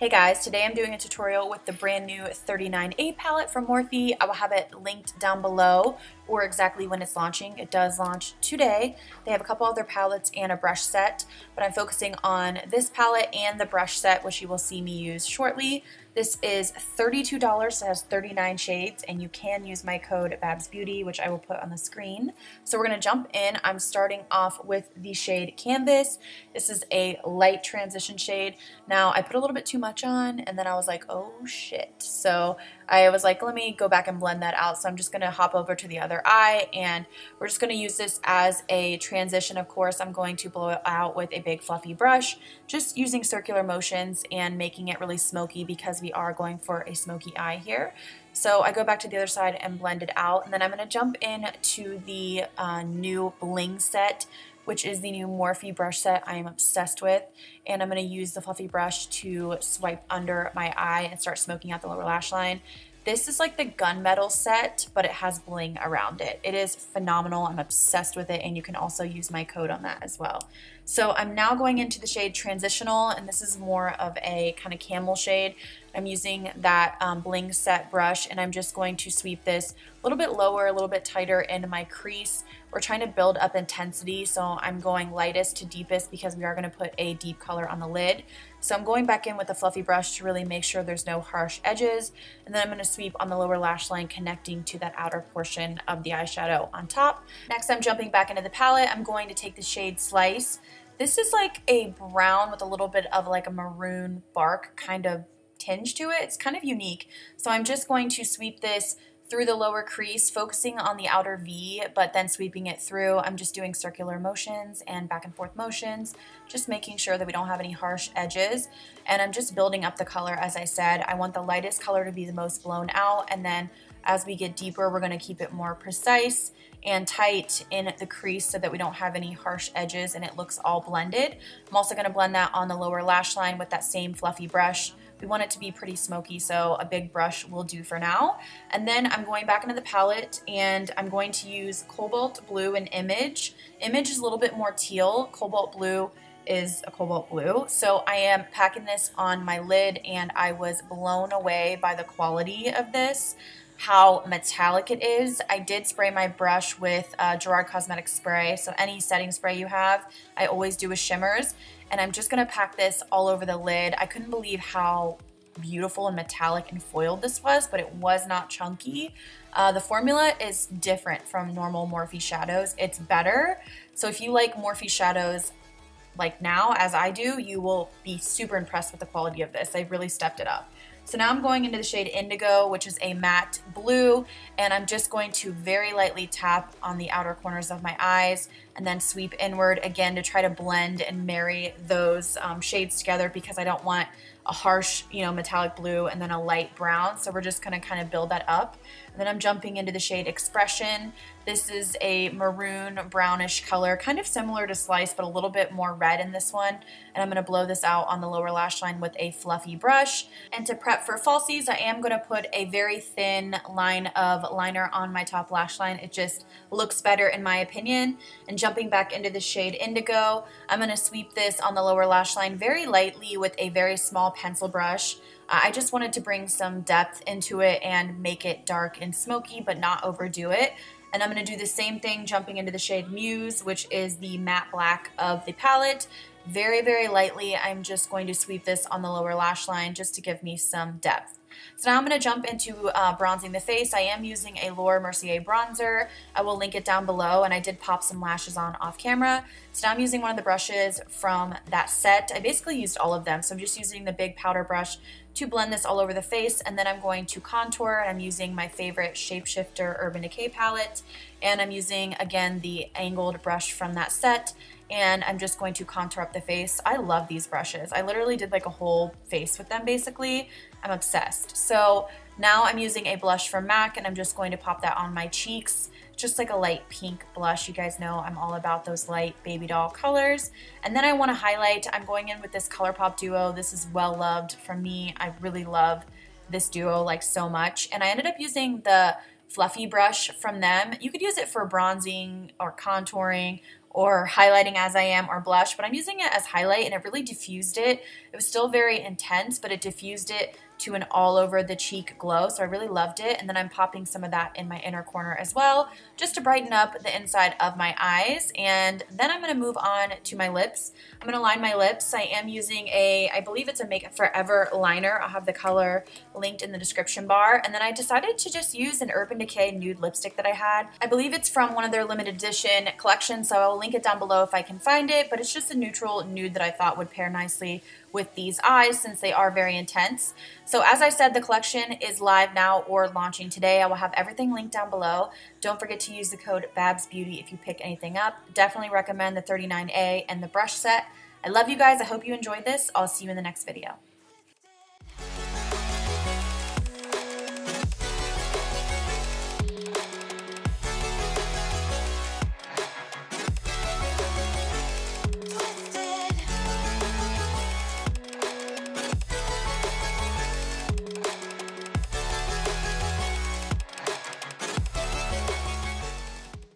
Hey guys, today I'm doing a tutorial with the brand new 39A palette from Morphe. I will have it linked down below or exactly when it's launching. It does launch today. They have a couple other palettes and a brush set, but I'm focusing on this palette and the brush set, which you will see me use shortly. This is $32, it has 39 shades, and you can use my code BabsBeauty, which I will put on the screen. So we're gonna jump in. I'm starting off with the shade Canvas. This is a light transition shade. Now, I put a little bit too much on, and then I was like, oh shit. So I was like, let me go back and blend that out. So I'm just gonna hop over to the other eye, and we're just gonna use this as a transition. Of course, I'm going to blow it out with a big fluffy brush, just using circular motions and making it really smoky because we are going for a smoky eye here. So I go back to the other side and blend it out, and then I'm gonna jump in to the new bling set, which is the new Morphe brush set I am obsessed with. And I'm gonna use the fluffy brush to swipe under my eye and start smoking out the lower lash line. This is like the gunmetal set, but it has bling around it. It is phenomenal. I'm obsessed with it, and you can also use my code on that as well. So I'm now going into the shade Transitional, and this is more of a kind of camel shade. I'm using that bling set brush, and I'm just going to sweep this a little bit lower, a little bit tighter into my crease. We're trying to build up intensity, so I'm going lightest to deepest because we are going to put a deep color on the lid. So I'm going back in with a fluffy brush to really make sure there's no harsh edges, and then I'm going to sweep on the lower lash line connecting to that outer portion of the eyeshadow on top. Next, I'm jumping back into the palette. I'm going to take the shade Slice. This is like a brown with a little bit of like a maroon bark kind of tinge to it. It's kind of unique. So I'm just going to sweep this through the lower crease, focusing on the outer V, but then sweeping it through. I'm just doing circular motions and back and forth motions, just making sure that we don't have any harsh edges. And I'm just building up the color. As I said, I want the lightest color to be the most blown out, and then as we get deeper, we're going to keep it more precise and tight in the crease so that we don't have any harsh edges and it looks all blended. I'm also going to blend that on the lower lash line with that same fluffy brush. We want it to be pretty smoky, so a big brush will do for now. And then I'm going back into the palette, and I'm going to use Cobalt Blue and Image. Image is a little bit more teal. Cobalt Blue is a cobalt blue. So I am packing this on my lid, and I was blown away by the quality of this, how metallic it is. I did spray my brush with Gerard Cosmetics spray, so any setting spray you have, I always do with shimmers, and I'm just gonna pack this all over the lid. I couldn't believe how beautiful and metallic and foiled this was, but it was not chunky. The formula is different from normal Morphe shadows. It's better, so if you like Morphe shadows like now, as I do, you will be super impressed with the quality of this. They really stepped it up. So now I'm going into the shade Indigo, which is a matte blue, and I'm just going to very lightly tap on the outer corners of my eyes and then sweep inward again to try to blend and marry those shades together, because I don't want a harsh, metallic blue and then a light brown. So we're just gonna kind of build that up. And then I'm jumping into the shade Expression. This is a maroon brownish color, kind of similar to Slice, but a little bit more red in this one. And I'm gonna blow this out on the lower lash line with a fluffy brush. And to prep for falsies, I am gonna put a very thin line of liner on my top lash line. It just looks better in my opinion. And jumping back into the shade Indigo, I'm gonna sweep this on the lower lash line very lightly with a very small pencil brush. I just wanted to bring some depth into it and make it dark and smoky, but not overdo it. And I'm going to do the same thing jumping into the shade Muse, which is the matte black of the palette. Very, very lightly, I'm just going to sweep this on the lower lash line just to give me some depth. So now I'm going to jump into bronzing the face. I am using a Laura Mercier bronzer. I will link it down below, and I did pop some lashes on off camera. So now I'm using one of the brushes from that set. I basically used all of them, so I'm just using the big powder brush to blend this all over the face, and then I'm going to contour, and I'm using my favorite Shapeshifter Urban Decay palette, and I'm using, again, the angled brush from that set, and I'm just going to contour up the face. I love these brushes. I literally did like a whole face with them, basically. I'm obsessed. So now I'm using a blush from MAC, and I'm just going to pop that on my cheeks, just like a light pink blush. You guys know I'm all about those light baby doll colors. And then I want to highlight, I'm going in with this ColourPop duo. This is well loved from me. I really love this duo like so much. And I ended up using the fluffy brush from them. You could use it for bronzing or contouring or highlighting as I am or blush, but I'm using it as highlight and it really diffused it. It was still very intense, but it diffused it to an all over the cheek glow, so I really loved it. And then I'm popping some of that in my inner corner as well, just to brighten up the inside of my eyes. And then I'm going to move on to my lips. I'm going to line my lips. I am using I believe it's a Make Up Forever liner. I'll have the color linked in the description bar. And then I decided to just use an Urban Decay nude lipstick that I had. I believe it's from one of their limited edition collections, so I'll link it down below if I can find it, but it's just a neutral nude that I thought would pair nicely with these eyes since they are very intense. So as I said, the collection is live now or launching today. I will have everything linked down below. Don't forget to use the code BABSBEAUTY if you pick anything up. Definitely recommend the 39A and the brush set. I love you guys. I hope you enjoyed this. I'll see you in the next video.